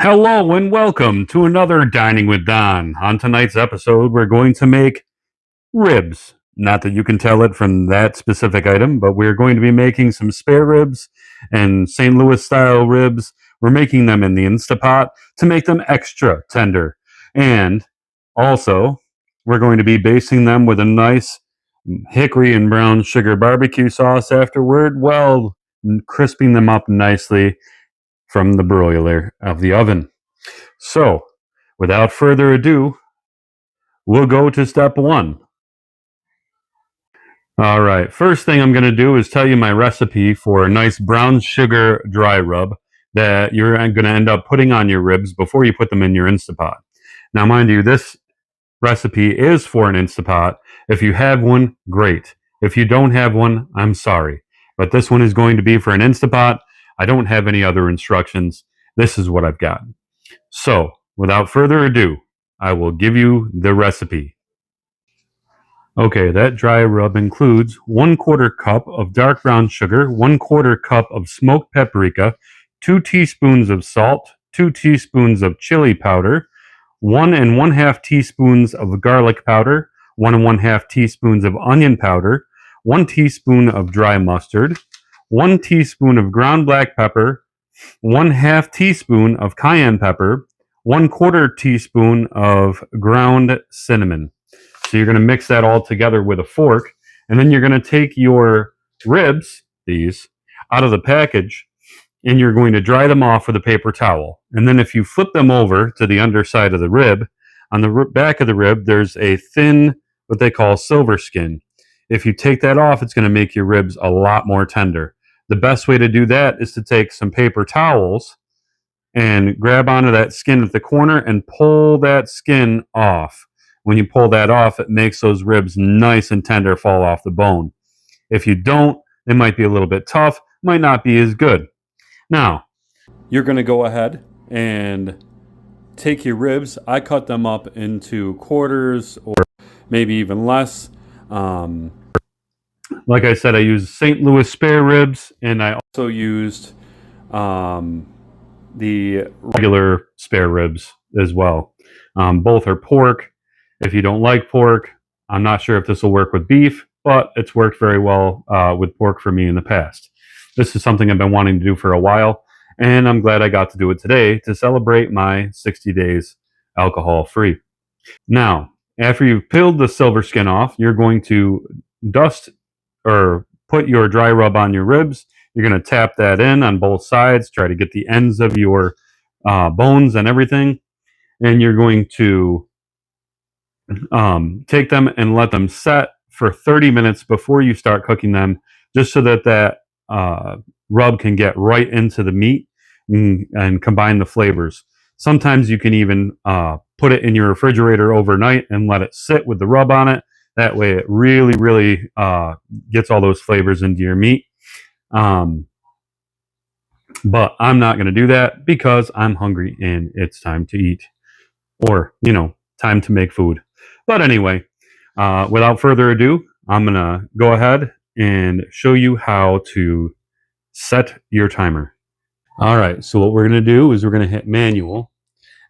Hello and welcome to another Dining with Don. On tonight's episode, we're going to make ribs. Not that you can tell it from that specific item, but we're going to be making some spare ribs and St. Louis style ribs. We're making them in the Instapot to make them extra tender. And also, we're going to be basting them with a nice hickory and brown sugar barbecue sauce afterward, well, crisping them up nicely from the broiler of the oven. So, without further ado, we'll go to step one. All right, first thing I'm going to do is tell you my recipe for a nice brown sugar dry rub that you're going to end up putting on your ribs before you put them in your Instapot. Now, mind you, this recipe is for an Instapot. If you have one, great. If you don't have one, I'm sorry. But this one is going to be for an Instapot. I don't have any other instructions. This is what I've got. So, without further ado, I will give you the recipe. Okay, that dry rub includes 1/4 cup of dark brown sugar, 1/4 cup of smoked paprika, 2 teaspoons of salt, 2 teaspoons of chili powder, 1 1/2 teaspoons of garlic powder, 1 1/2 teaspoons of onion powder, 1 teaspoon of dry mustard, 1 teaspoon of ground black pepper, 1/2 teaspoon of cayenne pepper, 1/4 teaspoon of ground cinnamon. So you're going to mix that all together with a fork, and then you're going to take your ribs, these, out of the package, and you're going to dry them off with a paper towel. And then if you flip them over to the underside of the rib, on the back of the rib, there's a thin, what they call silver skin. If you take that off, it's going to make your ribs a lot more tender. The best way to do that is to take some paper towels and grab onto that skin at the corner and pull that skin off. When you pull that off, it makes those ribs nice and tender, fall off the bone. If you don't, they might be a little bit tough, might not be as good. Now, you're going to go ahead and take your ribs. I cut them up into quarters or maybe even less. Like I said, I used St. Louis spare ribs, and I also used the regular spare ribs as well. Both are pork. If you don't like pork, I'm not sure if this will work with beef, but it's worked very well with pork for me in the past. This is something I've been wanting to do for a while, and I'm glad I got to do it today to celebrate my 60 days alcohol free. Now, after you've peeled the silver skin off, you're going to dust or put your dry rub on your ribs. You're going to tap that in on both sides, try to get the ends of your bones and everything. And you're going to take them and let them set for 30 minutes before you start cooking them, just so that that rub can get right into the meat and combine the flavors. Sometimes you can even put it in your refrigerator overnight and let it sit with the rub on it. That way it really, really gets all those flavors into your meat. But I'm not going to do that because I'm hungry and it's time to eat. Or, time to make food. But anyway, without further ado, I'm going to go ahead and show you how to set your timer. All right, so what we're going to do is we're going to hit manual.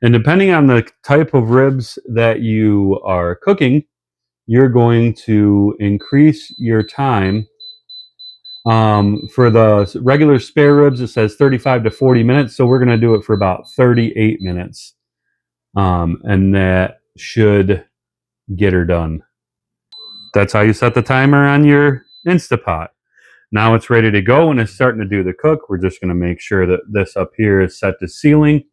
And depending on the type of ribs that you are cooking, you're going to increase your time. For the regular spare ribs, it says 35 to 40 minutes. So we're going to do it for about 38 minutes. And that should get her done. That's how you set the timer on your Instapot. Now it's ready to go and it's starting to do the cook. We're just going to make sure that this up here is set to sealing.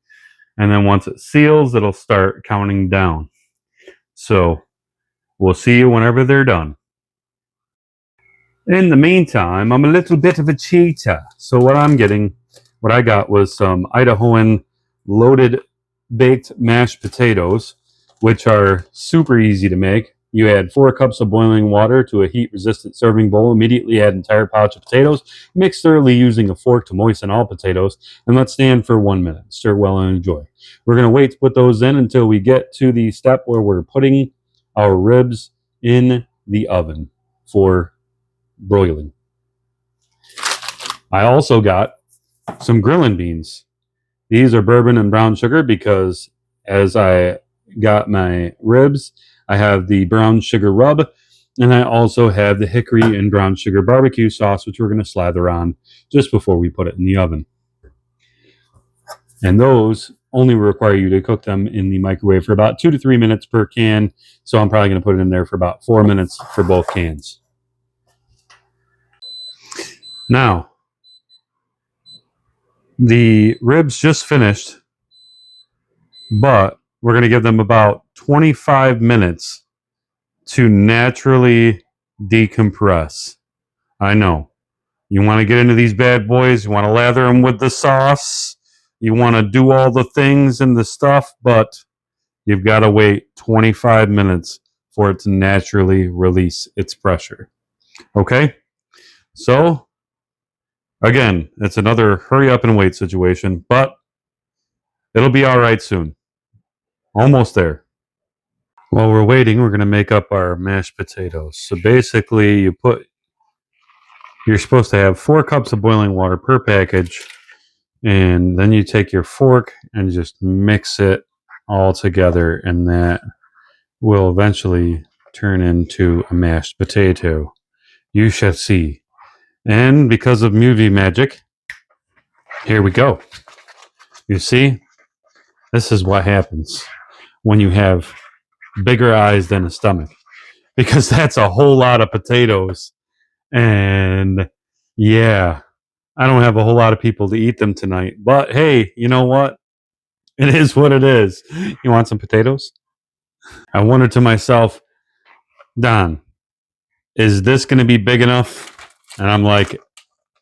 And then once it seals, it'll start counting down. So we'll see you whenever they're done. In the meantime, I'm a little bit of a cheater. So what I got was some Idahoan loaded baked mashed potatoes, which are super easy to make. You add 4 cups of boiling water to a heat-resistant serving bowl. Immediately add an entire pouch of potatoes. Mix thoroughly using a fork to moisten all potatoes, and let stand for 1 minute. Stir well and enjoy. We're going to wait to put those in until we get to the step where we're putting our ribs in the oven for broiling. I also got some grillin beans. These are bourbon and brown sugar because as I got my ribs, I have the brown sugar rub, and I also have the hickory and brown sugar barbecue sauce, which we're going to slather on just before we put it in the oven. And those only require you to cook them in the microwave for about 2 to 3 minutes per can. So I'm probably going to put it in there for about 4 minutes for both cans. Now, the ribs just finished, but we're going to give them about 25 minutes to naturally decompress. I know. You want to get into these bad boys, you want to lather them with the sauce, you want to do all the things and the stuff, but you've got to wait 25 minutes for it to naturally release its pressure. Okay? So, again, it's another hurry up and wait situation, but it'll be all right soon. Almost there. While we're waiting, we're going to make up our mashed potatoes. So basically, you're supposed to have 4 cups of boiling water per package, and then you take your fork and just mix it all together, and that will eventually turn into a mashed potato. You shall see. And because of movie magic, here we go. You see, this is what happens when you have bigger eyes than a stomach, because that's a whole lot of potatoes. And yeah, I don't have a whole lot of people to eat them tonight, but hey, you know what? It is what it is. You want some potatoes? I wondered to myself, Don, is this going to be big enough? And I'm like,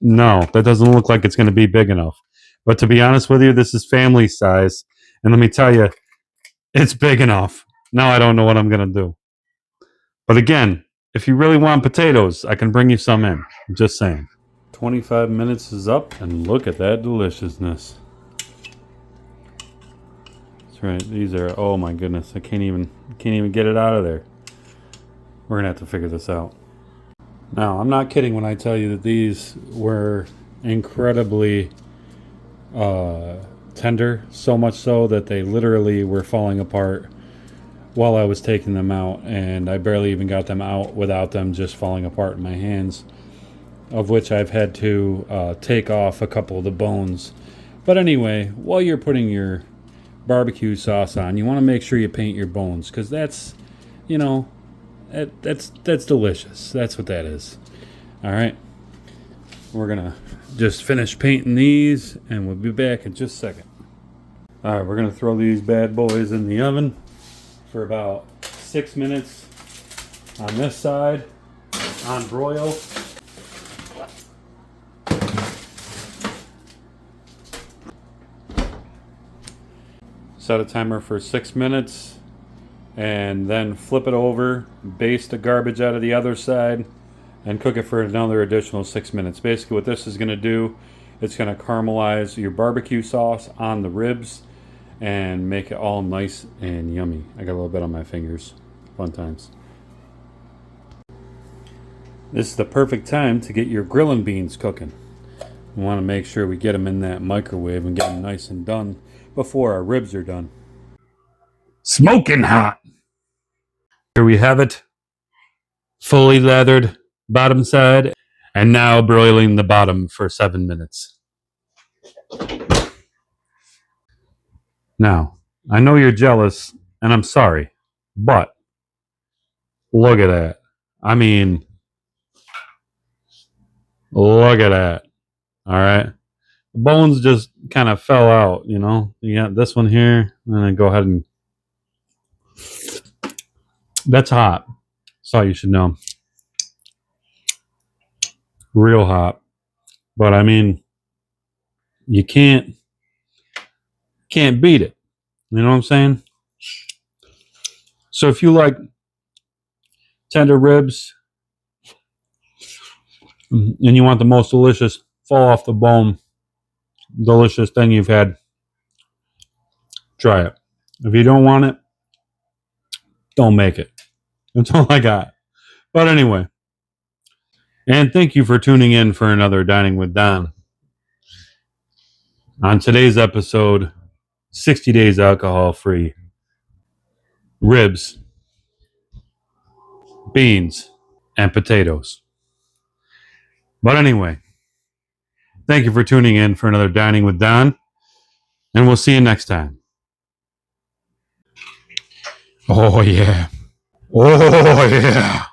no, that doesn't look like it's going to be big enough. But to be honest with you, this is family size. And let me tell you, it's big enough. Now I don't know what I'm going to do. But again, if you really want potatoes, I can bring you some in. I'm just saying. 25 minutes is up, and look at that deliciousness. That's right. These are, oh my goodness, I can't even get it out of there. We're going to have to figure this out. Now, I'm not kidding when I tell you that these were incredibly tender, so much so that they literally were falling apart while I was taking them out, and I barely even got them out without them just falling apart in my hands, of which I've had to take off a couple of the bones. But anyway, while you're putting your barbecue sauce on, you want to make sure you paint your bones, because that's, you know, that's delicious. That's what that is. All right, we're gonna just finish painting these, and we'll be back in just a second. All right, we're gonna throw these bad boys in the oven for about 6 minutes on this side, on broil. Set a timer for 6 minutes, and then flip it over, baste the garbage out of the other side, and cook it for another additional 6 minutes. Basically what this is going to do, it's going to caramelize your barbecue sauce on the ribs and make it all nice and yummy. I got a little bit on my fingers. Fun times. This is the perfect time to get your grillin beans cooking. We want to make sure we get them in that microwave and get them nice and done before our ribs are done. Smoking hot! Here we have it. Fully lathered bottom side, and now broiling the bottom for 7 minutes. Now, I know you're jealous, and I'm sorry, but look at that. I mean, look at that. All right. The bones just kind of fell out, you know. You got this one here, and then go ahead and. That's hot. That's all you should know. Real hot. But I mean, you can't beat it. You know what I'm saying? So if you like tender ribs and you want the most delicious fall off the bone delicious thing you've had, try it. If you don't want it, don't make it. That's all I got. But anyway, and thank you for tuning in for another Dining with Don. On today's episode, 60 days alcohol free, ribs, beans, and potatoes. But anyway, thank you for tuning in for another Dining with Don, and we'll see you next time. Oh, yeah. Oh, yeah.